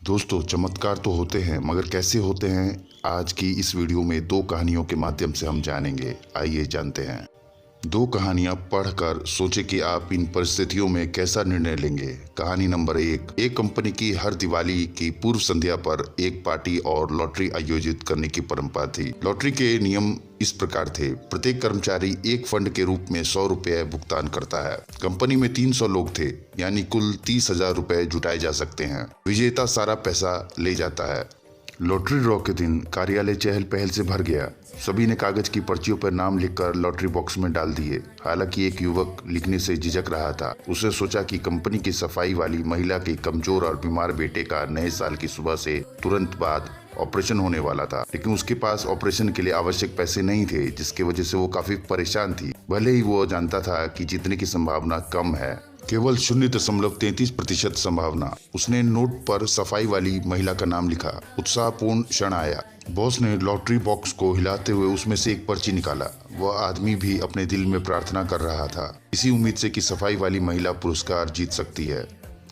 दोस्तों, चमत्कार तो होते हैं मगर कैसे होते हैं, आज की इस वीडियो में दो कहानियों के माध्यम से हम जानेंगे। आइए जानते हैं। दो कहानियां पढ़कर सोचे कि आप इन परिस्थितियों में कैसा निर्णय लेंगे। कहानी नंबर एक कंपनी की हर दिवाली की पूर्व संध्या पर एक पार्टी और लॉटरी आयोजित करने की परंपरा थी। लॉटरी के नियम इस प्रकार थे। प्रत्येक कर्मचारी एक फंड के रूप में 100 रुपये भुगतान करता है। कंपनी में 300 लोग थे, यानी कुल 30,000 रुपये जुटाए जा सकते हैं। विजेता सारा पैसा ले जाता है। लॉटरी ड्रॉ के दिन कार्यालय चहल पहल से भर गया। सभी ने कागज की पर्चियों पर नाम लिखकर लॉटरी बॉक्स में डाल दिए। हालांकि एक युवक लिखने से झिझक रहा था। उसने सोचा कि कंपनी की सफाई वाली महिला के कमजोर और बीमार बेटे का नए साल की सुबह से तुरंत बाद ऑपरेशन होने वाला था, लेकिन उसके पास ऑपरेशन के लिए आवश्यक पैसे नहीं थे, जिसकी वजह से वो काफी परेशान थी। भले ही वो जानता था कि जीतने की संभावना कम है, केवल 0.33% संभावना। उसने नोट पर सफाई वाली महिला का नाम लिखा। उत्साहपूर्ण क्षण आया। बॉस ने लॉटरी बॉक्स को हिलाते हुए उसमें से एक पर्ची निकाला। वह आदमी भी अपने दिल में प्रार्थना कर रहा था, इसी उम्मीद से कि सफाई वाली महिला पुरस्कार जीत सकती है।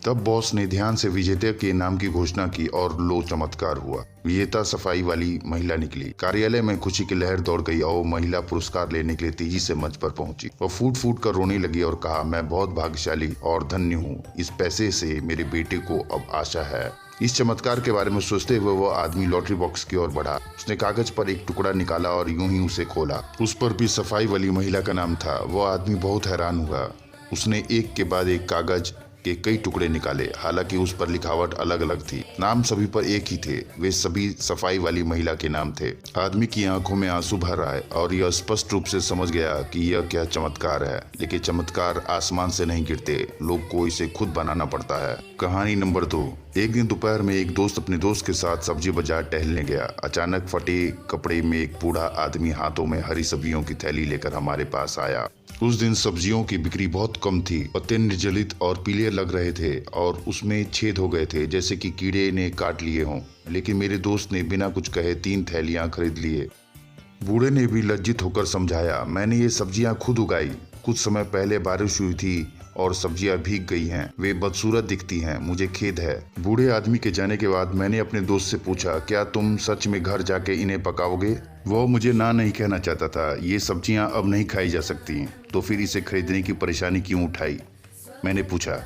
तब बॉस ने ध्यान से विजेता के नाम की घोषणा की और लो, चमत्कार हुआ। विजेता सफाई वाली महिला निकली। कार्यालय में खुशी की लहर दौड़ गई और महिला पुरस्कार लेने के लिए तेजी से मंच पर पहुंची। वह फूट फूट कर रोने लगी और कहा, मैं बहुत भाग्यशाली और धन्य हूँ। इस पैसे से मेरे बेटे को अब आशा है। इस चमत्कार के बारे में सोचते हुए वह आदमी लॉटरी बॉक्स की ओर बढ़ा। उसने कागज पर एक टुकड़ा निकाला और यूं ही उसे खोला। उस पर भी सफाई वाली महिला का नाम था। वह आदमी बहुत हैरान हुआ। उसने एक के बाद एक कागज के कई टुकड़े निकाले। हालांकि उस पर लिखावट अलग अलग थी। नाम सभी पर एक ही थे। वे सभी सफाई वाली महिला के नाम थे। आदमी की आंखों में आंसू भर आए और यह स्पष्ट रूप से समझ गया कि यह क्या चमत्कार है। लेकिन चमत्कार आसमान से नहीं गिरते, लोग को इसे खुद बनाना पड़ता है। कहानी नंबर 2। एक दिन दोपहर में एक दोस्त अपने दोस्त के साथ सब्जी बाजार टहलने गया। अचानक फटे कपड़े में एक बूढ़ा आदमी हाथों में हरी सब्जियों की थैली लेकर हमारे पास आया। उस दिन सब्जियों की बिक्री बहुत कम थी। पत्ते निर्जलित और पीले लग रहे थे और उसमें छेद हो गए थे, जैसे कि कीड़े ने काट लिए हों। लेकिन मेरे दोस्त ने बिना कुछ कहे 3 थैलियां खरीद लिए। बूढ़े ने भी लज्जित होकर समझाया, मैंने ये सब्जियां खुद उगाई। कुछ समय पहले बारिश हुई थी और सब्जियां भीग गई हैं। वे बदसूरत दिखती हैं, मुझे खेद है। बूढ़े आदमी के जाने के बाद मैंने अपने दोस्त से पूछा, क्या तुम सच में घर जाके इन्हें पकाओगे? वो मुझे ना नहीं कहना चाहता था। ये सब्जियां अब नहीं खाई जा सकती, तो फिर इसे खरीदने की परेशानी क्यों उठाई? मैंने पूछा।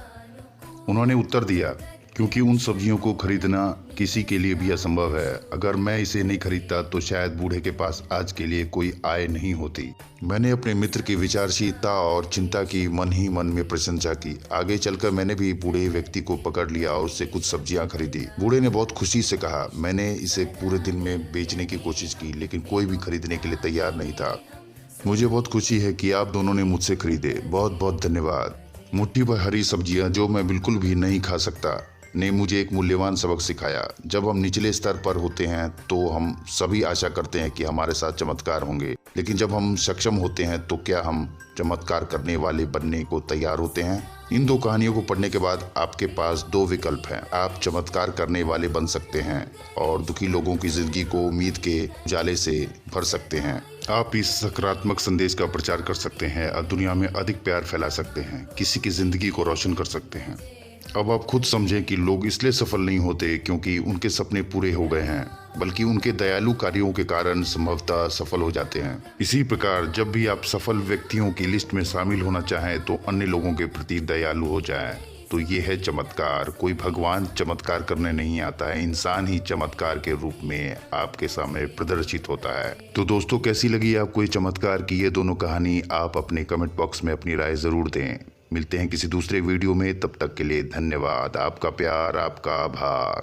उन्होंने उत्तर दिया, क्योंकि उन सब्जियों को खरीदना किसी के लिए भी असंभव है। अगर मैं इसे नहीं खरीदता तो शायद बूढ़े के पास आज के लिए कोई आय नहीं होती। मैंने अपने मित्र की विचारशीलता और चिंता की मन ही मन में प्रशंसा की। आगे चलकर मैंने भी बूढ़े व्यक्ति को पकड़ लिया और उससे कुछ सब्जियां खरीदी। बूढ़े ने बहुत खुशी से कहा, मैंने इसे पूरे दिन में बेचने की कोशिश की, लेकिन कोई भी खरीदने के लिए तैयार नहीं था। मुझे बहुत खुशी है कि आप दोनों ने मुझसे खरीदे। बहुत बहुत धन्यवाद। मुट्ठी भर हरी सब्जियां जो मैं बिल्कुल भी नहीं खा सकता ने मुझे एक मूल्यवान सबक सिखाया। जब हम निचले स्तर पर होते हैं तो हम सभी आशा करते हैं कि हमारे साथ चमत्कार होंगे, लेकिन जब हम सक्षम होते हैं तो क्या हम चमत्कार करने वाले बनने को तैयार होते हैं? इन दो कहानियों को पढ़ने के बाद आपके पास 2 विकल्प हैं। आप चमत्कार करने वाले बन सकते हैं और दुखी लोगों की जिंदगी को उम्मीद के उजाले से भर सकते हैं। आप इस सकारात्मक संदेश का प्रचार कर सकते हैं और दुनिया में अधिक प्यार फैला सकते हैं, किसी की जिंदगी को रोशन कर सकते हैं। अब आप खुद समझें कि लोग इसलिए सफल नहीं होते क्योंकि उनके सपने पूरे हो गए हैं, बल्कि उनके दयालु कार्यों के कारण संभवतः सफल हो जाते हैं। इसी प्रकार जब भी आप सफल व्यक्तियों की लिस्ट में शामिल होना चाहें तो अन्य लोगों के प्रति दयालु हो जाएं। तो ये है चमत्कार। कोई भगवान चमत्कार करने नहीं आता है, इंसान ही चमत्कार के रूप में आपके सामने प्रदर्शित होता है। तो दोस्तों, कैसी लगी आपको ये चमत्कार की ये दोनों कहानी? आप अपने कमेंट बॉक्स में अपनी राय जरूर दें। मिलते हैं किसी दूसरे वीडियो में, तब तक के लिए धन्यवाद। आपका प्यार, आपका आभार।